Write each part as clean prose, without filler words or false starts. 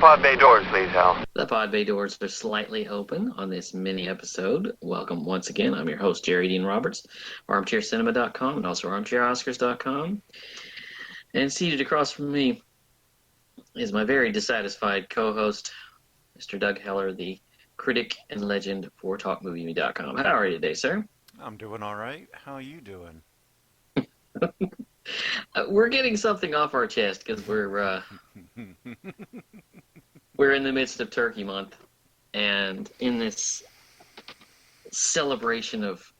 pod bay doors, please, Hal. The pod bay doors are slightly open on this mini episode. Welcome once again. I'm your host, Jerry Dean Roberts, armchaircinema.com and also armchairoscars.com. And seated across from me is my very dissatisfied co-host, Mr. Doug Heller, the critic and legend for TalkMovie.com. How are you today, sir? I'm doing all right. How are you doing? We're getting something off our chest because we're in the midst of Turkey Month, and in this celebration of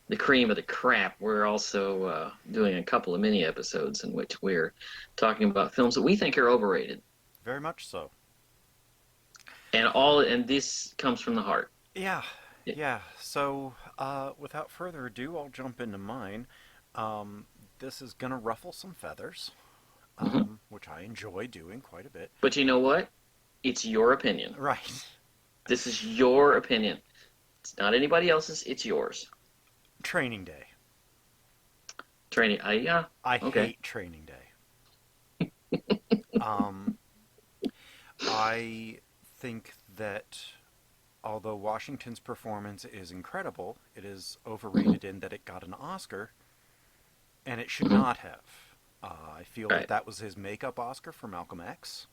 the cream of the crap, we're also doing a couple of mini episodes in which we're talking about films that we think are overrated. Very much so. And this comes from the heart. Yeah. So, without further ado, I'll jump into mine. This is gonna ruffle some feathers, which I enjoy doing quite a bit. But you know what? It's your opinion. Right. This is your opinion. It's not anybody else's. It's yours. Training Day. Yeah. I okay. hate Training Day. I think that although Washington's performance is incredible, it is overrated in that it got an Oscar, and it should not have. I feel that was his makeup Oscar for Malcolm X,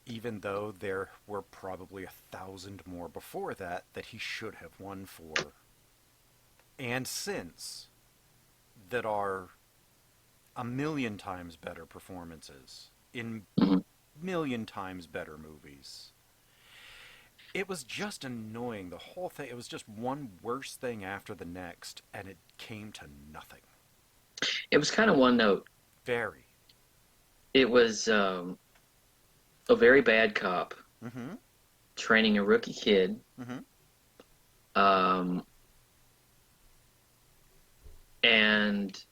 even though there were probably 1,000 more before that he should have won for, and since, that are a million times better performances in million times better movies. It was just annoying, the whole thing. It was just one worse thing after the next, and it came to nothing. It was kind of one note. Very. It was a very bad cop training a rookie kid. And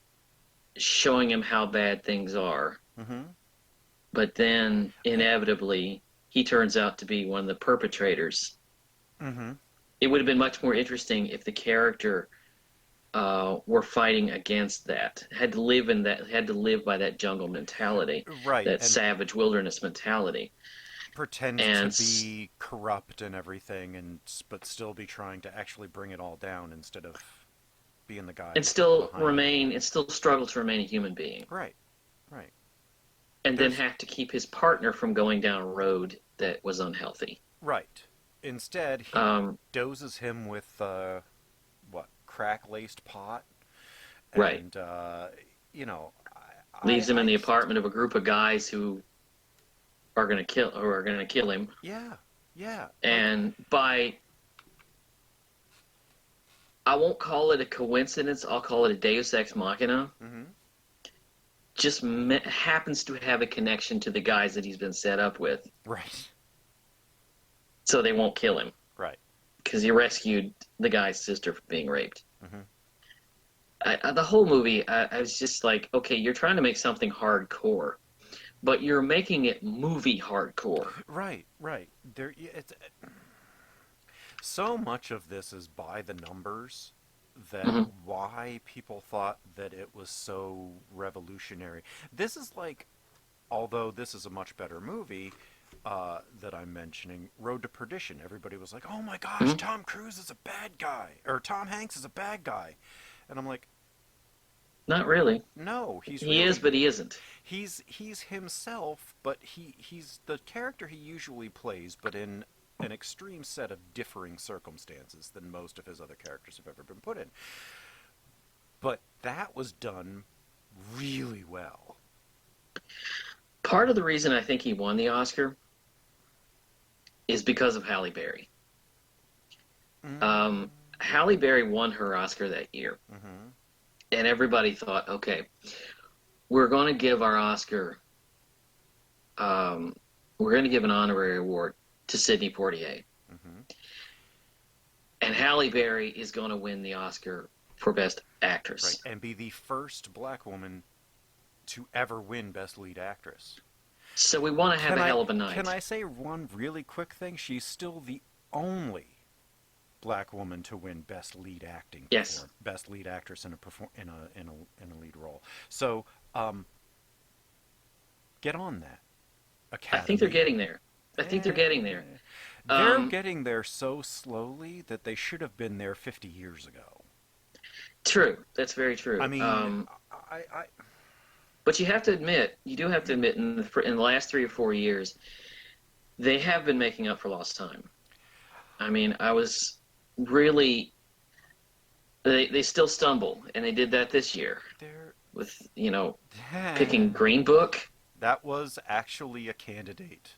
showing him how bad things are. But then, inevitably, he turns out to be one of the perpetrators. It would have been much more interesting if the character were fighting against that, had to live by that jungle mentality, right, that savage wilderness mentality. Pretend to be corrupt and everything, but still be trying to actually bring it all down instead of being the guy. And still struggle to remain a human being. Right. And then have to keep his partner from going down a road that was unhealthy. Right. Instead, he doses him with, crack-laced pot. And, leaves him in the apartment of a group of guys who are going to kill him. Yeah. And I won't call it a coincidence, I'll call it a deus ex machina. Just happens to have a connection to the guys that he's been set up with. Right. So they won't kill him. Right. Because he rescued the guy's sister from being raped. The whole movie, I was just like, okay, you're trying to make something hardcore, but you're making it movie hardcore. Right. So much of this is by the numbers that why people thought that it was so revolutionary. This is like, although this is a much better movie that I'm mentioning, Road to Perdition. Everybody was like, oh my gosh, Tom Cruise is a bad guy, or Tom Hanks is a bad guy. And I'm like, not really. No, he is, but he isn't. He's himself, but he's the character he usually plays, but in an extreme set of differing circumstances than most of his other characters have ever been put in. But that was done really well. Part of the reason I think he won the Oscar is because of Halle Berry. Halle Berry won her Oscar that year. And everybody thought, okay, we're going to give our Oscar, we're going to give an honorary award to Sidney Poitier. And Halle Berry is going to win the Oscar for Best Actress. Right, and be the first black woman to ever win Best Lead Actress. So we want to have a hell of a night. Can I say one really quick thing? She's still the only black woman to win Best Lead Acting. Yes. Best Lead Actress in a lead role. So, get on that. I think they're Academy. getting there. I think they're getting there. Eh, they're Um, getting there so slowly that they should have been there 50 years ago. True. That's very I true. mean, I But you have to admit, you do have to admit, in the last 3 or 4 years, they have been making up for lost time. I mean, I was really they still stumble, and they did that this year they're with picking Green Book that was actually a candidate.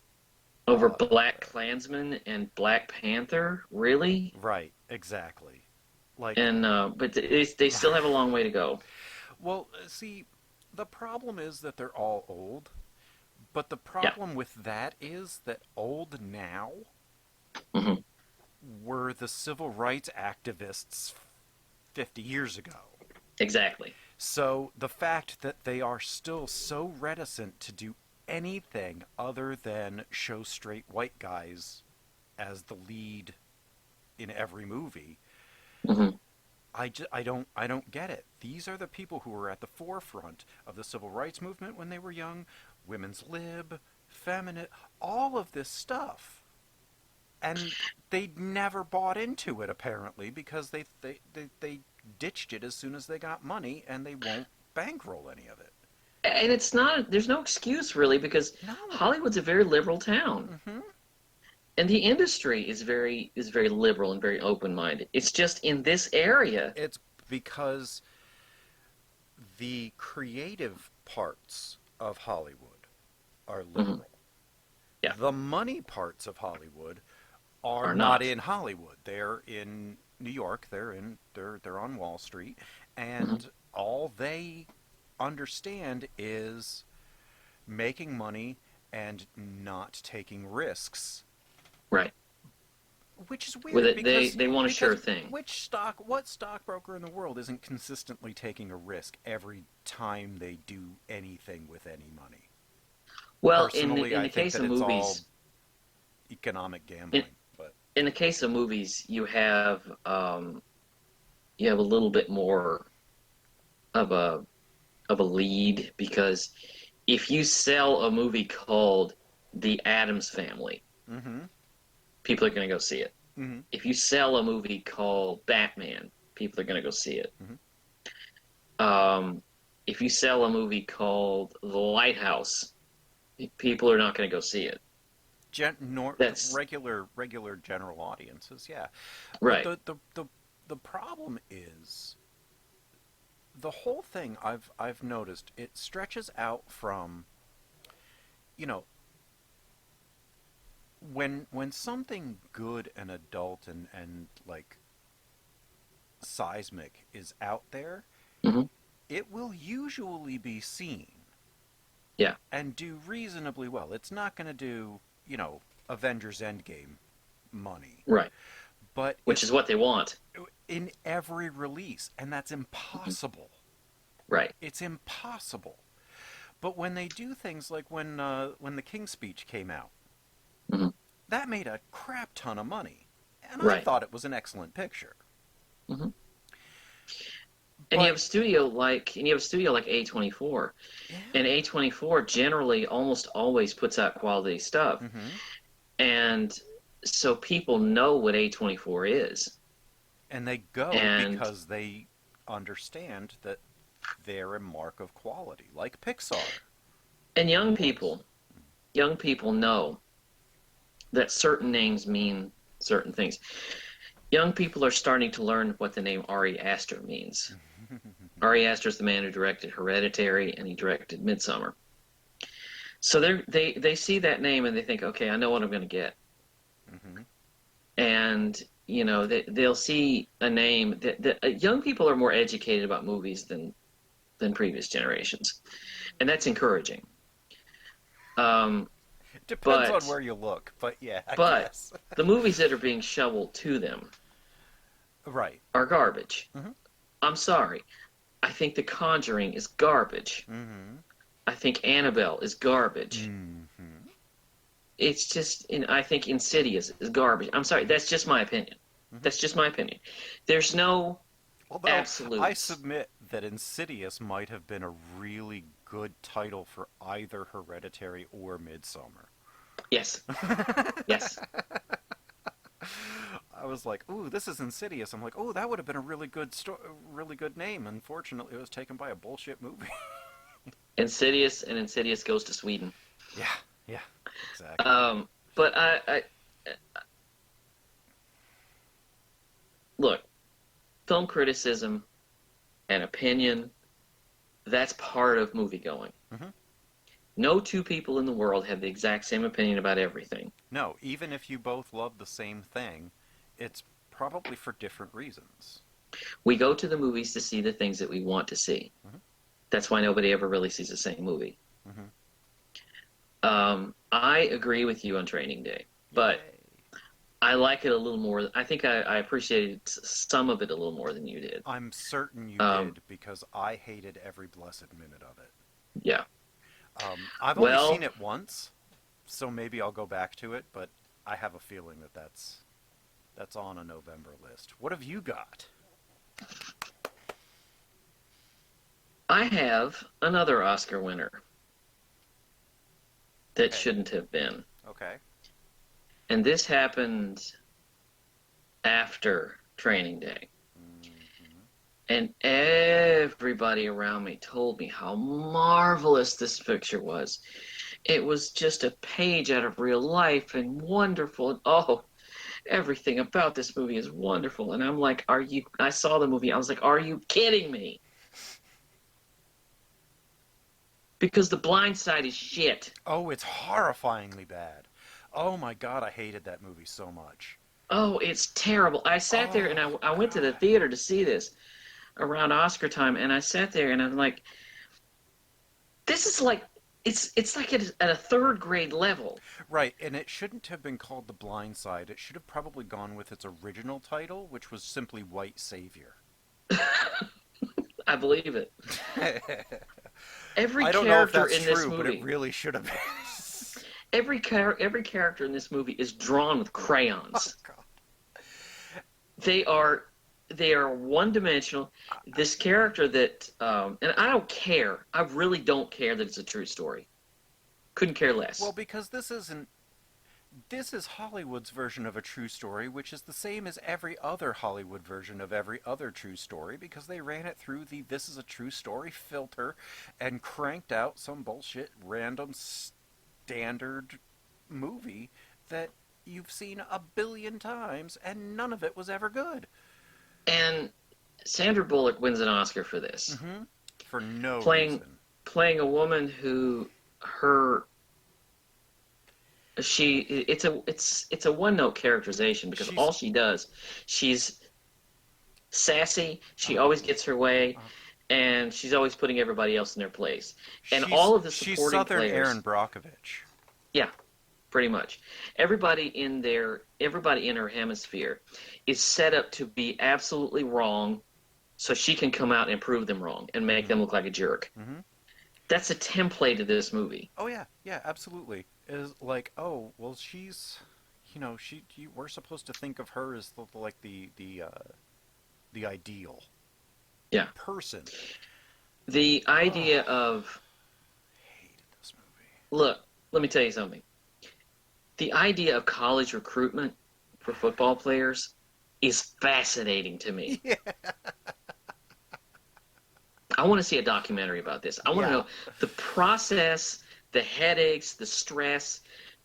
over Uh, Black Klansman and Black Panther. Really? right, exactly. Like, And but they still have a long way to go. well, see, the problem is that they're all old, but the Yeah. problem with that is that old now Hmm. were the civil rights activists 50 years ago. Exactly. So the fact that they are still so reticent to do anything other than show straight white guys as the lead in every movie, Hmm. I don't get it. These are the people who were at the forefront of the civil rights movement when they were young, women's lib, feminine, all of this stuff. And they never bought into it apparently because they ditched it as soon as they got money and they won't bankroll any of it. And it's not. There's no excuse really because No. Hollywood's a very liberal town. Mhm. And the industry is very liberal and very open minded. It's just in this area. It's because the creative parts of Hollywood are Hmm. liberal. Yeah, The money parts of Hollywood are are not not. in Hollywood. They're in New York. They're on Wall Street, Hmm. and all they understand is making money and not taking risks, Right. which is With weird it, they want a sure because thing. what stockbroker in the world isn't consistently taking a risk every time they do anything with any money? Well, Personally, in I the think case that of it's all movies, economic in gambling, but in the case of movies, you have a little bit more of a lead because if you sell a movie called The Addams Family, mhm. people are going to go see it. Mhm. If you sell a movie called Batman, people are going to go see it. Mhm. Um, if you sell a movie called The Lighthouse, people are not going to go see it. That's Regular general audiences, yeah. But right. the problem is the whole thing I've noticed it stretches out from, you know, when something good and adult and like seismic is out there, Hmm. it will usually be seen Yeah, and do reasonably well. It's not going to do, Avengers Endgame money, right. but Which is what they want. in every release, and that's Hmm. impossible. Right. It's impossible. But when they do things like when the King's Speech came out, Hmm. that made a crap ton of money, and I Right. thought it was an excellent picture. Hmm. And you But have a studio like A24, and yeah, A24 generally almost always puts out quality stuff, mm-hmm. and so people know what A24 is, And they go and because they understand that they're a mark of quality, like Pixar and was. young people know that certain names mean certain things. Young people are starting to learn what the name Ari Aster means. Ari Aster is the man who directed Hereditary and he directed Midsummer. So they see that name and they think, okay, I know what I'm going to get. Mm-hmm. And they'll see a name that young people are more educated about movies than previous generations, and that's encouraging. Um, Depends on but where you look, but yeah, I but guess. the movies that are being shoveled to them Right. are garbage. Mm-hmm. I'm sorry. I think The Conjuring is garbage. Mm-hmm. I think Annabelle is garbage. Mm-hmm. It's just, and I think Insidious is garbage. I'm sorry. That's just my opinion. Mm-hmm. That's just my opinion. There's no Although I absolutes. submit that Insidious might have been a really good title for either Hereditary or Midsummer. Yes. Yes. I was like, "Ooh, this is Insidious." I'm like, "Oh, that would have been a really good name." Unfortunately, it was taken by a bullshit movie. Insidious and Insidious goes to Sweden. Yeah, yeah, exactly. But I look, film criticism and opinion, that's part of movie going. Hmm. No two people in the world have the exact same opinion about everything. No, even if you both love the same thing, it's probably for different reasons. We go to the movies to see the things that we want to see. Hmm. That's why nobody ever really sees the same movie. Hmm. I agree with you on Training Day, but Yay! I like it a little more. I think I appreciated some of it a little more than you did. I'm certain you Um, did because I hated every blessed minute of it. yeah. I've only seen Well, it once, so maybe I'll go back to it, but I have a feeling that that's on a November list. What have you got? I have another Oscar winner that Okay. shouldn't have been. Okay. And this happened after Training Day. Hmm. And everybody around me told me how marvelous this picture was. It was just a page out of real life and wonderful. And oh, everything about this movie is wonderful. And I'm like, are you? I saw the movie. I was like, are you kidding me? Because The Blind Side is shit. Oh, it's horrifyingly bad. Oh my god, I hated that movie so much. Oh, it's terrible. I sat there and Oh I went to the god. theater to see this around Oscar time, and I sat there and I'm like, this is like it's like at a third grade level. Right, and it shouldn't have been called The Blind Side. It should have probably gone with its original title, which was simply White Savior. I believe it. Every I don't know if character that's in this true, but it movie, really should have been. every character in this movie is drawn with Oh crayons. god. They are they are one dimensional. This character that and I don't care. I really don't care that it's a true story. Couldn't care Well, less. because this is Hollywood's version of a true story, which is the same as every other Hollywood version of every other true story, because they ran it through the "this is a true story" filter and cranked out some bullshit random standard movie that you've seen a billion times and none of it was ever good. And Sandra Bullock wins an Oscar for this, Mm-hmm. For no playing reason. playing a woman who her she it's a one note characterization because She's all she does, she's sassy, she uh-huh, always gets her way, uh-huh. and she's always putting everybody else in their place. And she's all of the she's supporting Southern Aaron players, Brockovich. yeah, pretty much. Everybody in her hemisphere is set up to be absolutely wrong so she can come out and prove them wrong and make Mm-hmm. them look like a jerk. Mm-hmm. That's a template of this movie. Oh yeah, yeah, absolutely. Is like, oh well, she's, we're supposed to think of her as like the ideal Yeah. person. The Oh, idea of, hated this look, let me tell you something. The idea of college recruitment for football players is fascinating to me. movie. Yeah, I want to see a documentary about this. I want to yeah. know the process, the headaches, the stress,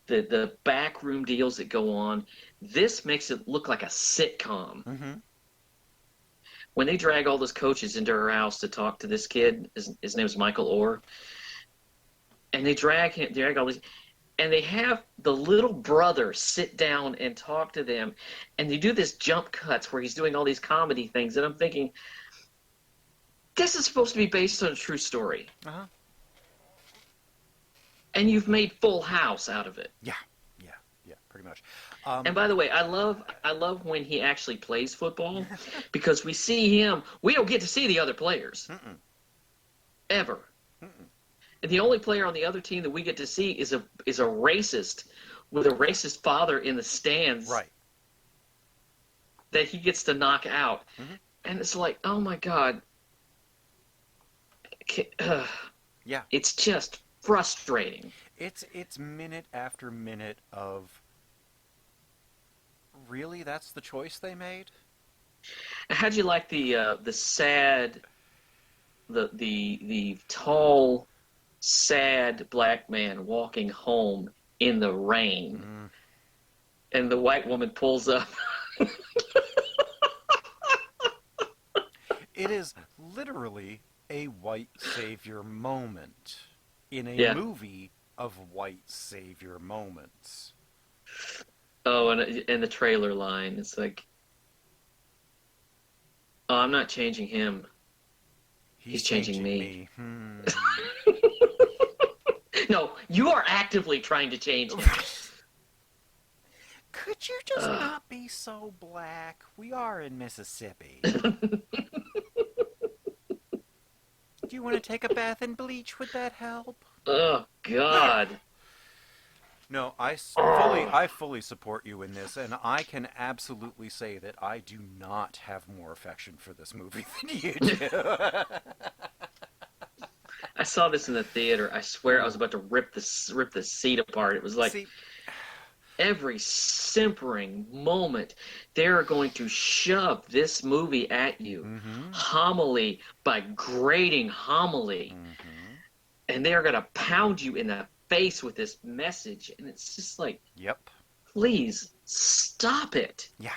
the backroom deals that go on. This makes it look like a sitcom. Mm-hmm. When they drag all those coaches into her house to talk to this kid, his name is Michael Orr, and they drag all these, and they have the little brother sit down and talk to them, and they do this jump cuts where he's doing all these comedy things, and I'm thinking, this is supposed to be based on a true story, Uh huh. and you've made Full House out of it. Yeah, yeah, yeah. Pretty much. And by the way, I love when he actually plays football because we see him. We don't get to see the other players Mm-mm, ever. mm-mm. And the only player on the other team that we get to see is a racist with a Yeah. racist father in the stands Right. that he gets to knock out. Mm-hmm. And it's like, oh my God, Yeah. it's just frustrating. It's minute after minute of really that's the choice they made? How'd you like the sad the tall sad black man walking home in the rain, Mm. and the white woman pulls up? It is literally a white savior moment in a Yeah. movie of white savior moments. Oh, and the trailer line, it's like, oh, I'm not changing him. He's He's changing changing me. me. No, you are actively trying to change him. Could you just Uh, not be so black? We are in Mississippi. Do you want to take a bath in bleach? Would that help? oh God. No, Oh. I fully support you in this, and I can absolutely say that I do not have more affection for this movie than you do. I saw this in the theater. I swear I was Ooh. about to rip the seat apart. It was like See, every simpering moment they're going to shove this movie at you, mm-hmm, homily by grading homily, mm-hmm, and they're going to pound you in the face with this message, and it's just like, yep, please stop it. yeah,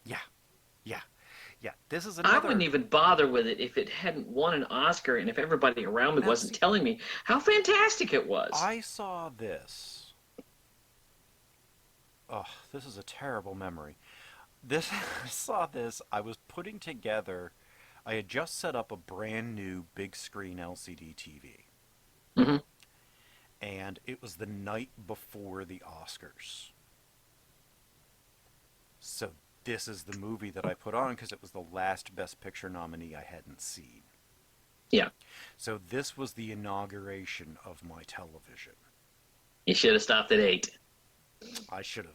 yeah, yeah, yeah. This is I wouldn't another. even bother with it if it hadn't won an Oscar and if everybody around me Now, wasn't see, telling me how fantastic it was. I saw this. Oh, this is a terrible memory. This I saw this. I was putting together. I had just set up a brand new big screen LCD TV, Hmm. and it was the night before the Oscars. So this is the movie that I put on because it was the last Best Picture nominee I hadn't seen. Yeah, So this was the inauguration of my television. you should have stopped at eight. I should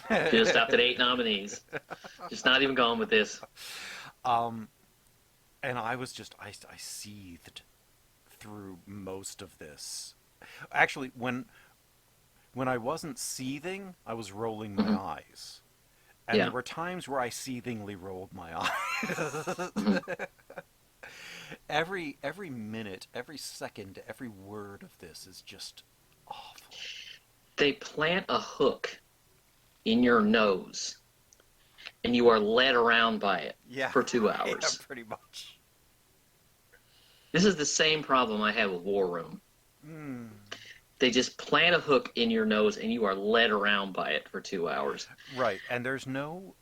Should have stopped at have. eight nominees. Just not even going with this. um, and I was just I seethed through most of this. Actually, when I wasn't seething, I was rolling my Hmm. eyes. And there Yeah. were times where I seethingly rolled my eyes. Hmm. Every minute, every second, every word of this is just awful. They plant a hook in your nose and you are led around by it Yeah, for two yeah, hours. pretty much. This is the same problem I had with War Room. Mm. They just plant a hook in your nose and you are led around by it for 2 hours. Right, and there's no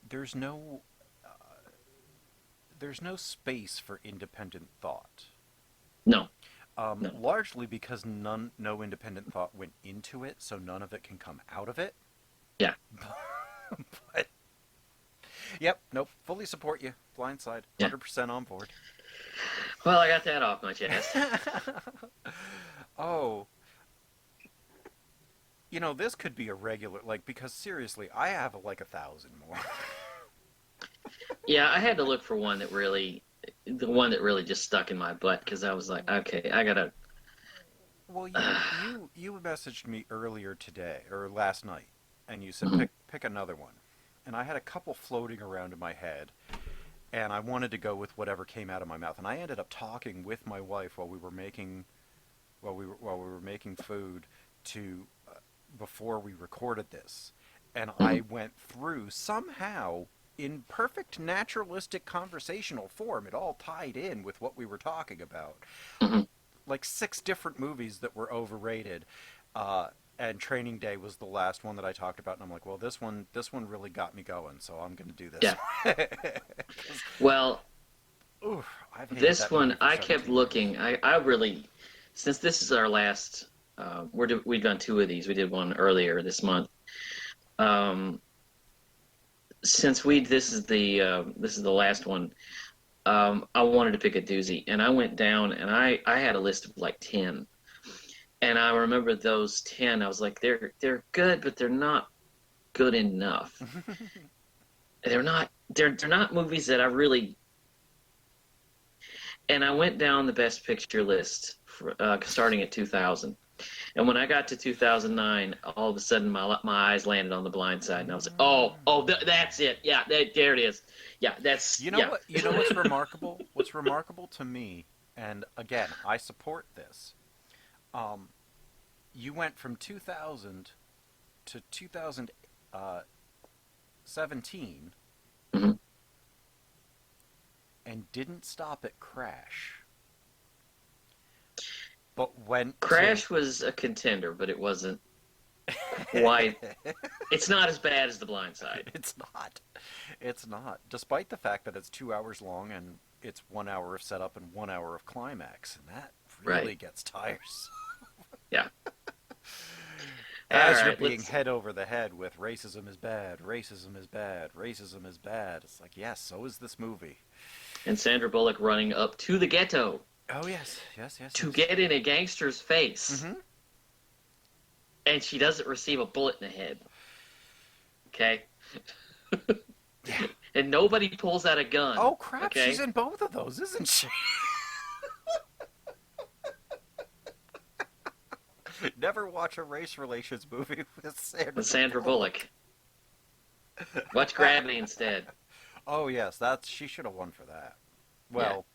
space for independent thought. No, no. Largely because no independent thought went into it, so none of it can come out of it. Yeah. But yep, nope, fully support you. Blindside, Yeah. 100% on board. Well, I got that off my chest. Oh, this could be a regular, like, because seriously, I have like 1,000 more. Yeah, I had to look for the one that really just stuck in my butt because I was like, okay, I gotta. Well, you messaged me earlier today or last night, and you said Mhm. pick another one, and I had a couple floating around in my head, and I wanted to go with whatever came out of my mouth, and I ended up talking with my wife while we were making food to before we recorded this, and I Mhm. went through somehow in perfect naturalistic conversational form. It all tied in with what we were talking about, Mhm. like 6 different movies that were overrated. And Training Day was the last one that I talked about, and I'm like, well, this one really got me going, so I'm going to do this. Yeah. Well, Ooh, I've hated this that movie one for I kept 17 years. looking. I really, since this is our last, we've done two of these. We did one earlier this month. Um, since this is the last one. I wanted to pick a doozy, and I went down and I had a list of like 10, and I remember those 10. I was like, they're good, but they're not good enough. They're not movies that I really. And I went down the best picture list starting at 2000. And when I got to 2009, all of a sudden my eyes landed on The Blind Side, and I was like, that's it. Yeah, there it is. Yeah, that's You know yeah. what? You know what's remarkable? What's remarkable to me, and again, I support this. Um, you went from 2000 to 2017 Mhm. and didn't stop at Crash, but went to. Crash was a contender, but it wasn't quite. It's not as bad as The Blind Side. It's not. It's not. Despite the fact that it's 2 hours long and it's 1 hour of setup and 1 hour of climax, and that really Right. gets tiresome. Yeah. All As you're right. being Let's. head over the head with racism is bad, racism is bad, racism is bad. It's like, yes, so is this movie. And Sandra Bullock running up to the ghetto Oh yes, yes, yes, to yes. get in a gangster's face, Mm-hmm. and she doesn't receive a bullet in the head. Okay. Yeah. And nobody pulls out a gun. Oh crap, she's Okay. in both of those, isn't she? Never watch a race relations movie with With Sandra Sandra Bullock. Bullock. Watch Gravity instead. Oh yes, that's she should have won for that. Yeah. Well,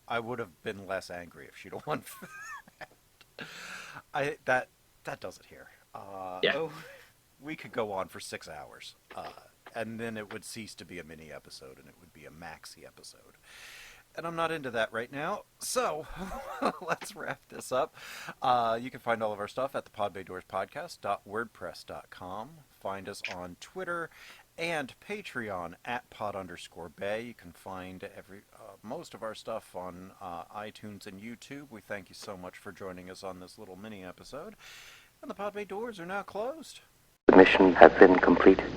I would have been less angry if she'd have won for that. I that does it here. Yeah. Oh, we could go on for 6 hours, and then it would cease to be a mini episode, and it would be a maxi episode. And I'm not into that right now. So let's wrap this up. You can find all of our stuff at the podbaydorspodcast.wordpress.com. Find us on Twitter and Patreon at pod_bay. You can find most of our stuff on iTunes and YouTube. We thank you so much for joining us on this little mini episode. And the Podbay doors are now closed. The mission has been completed.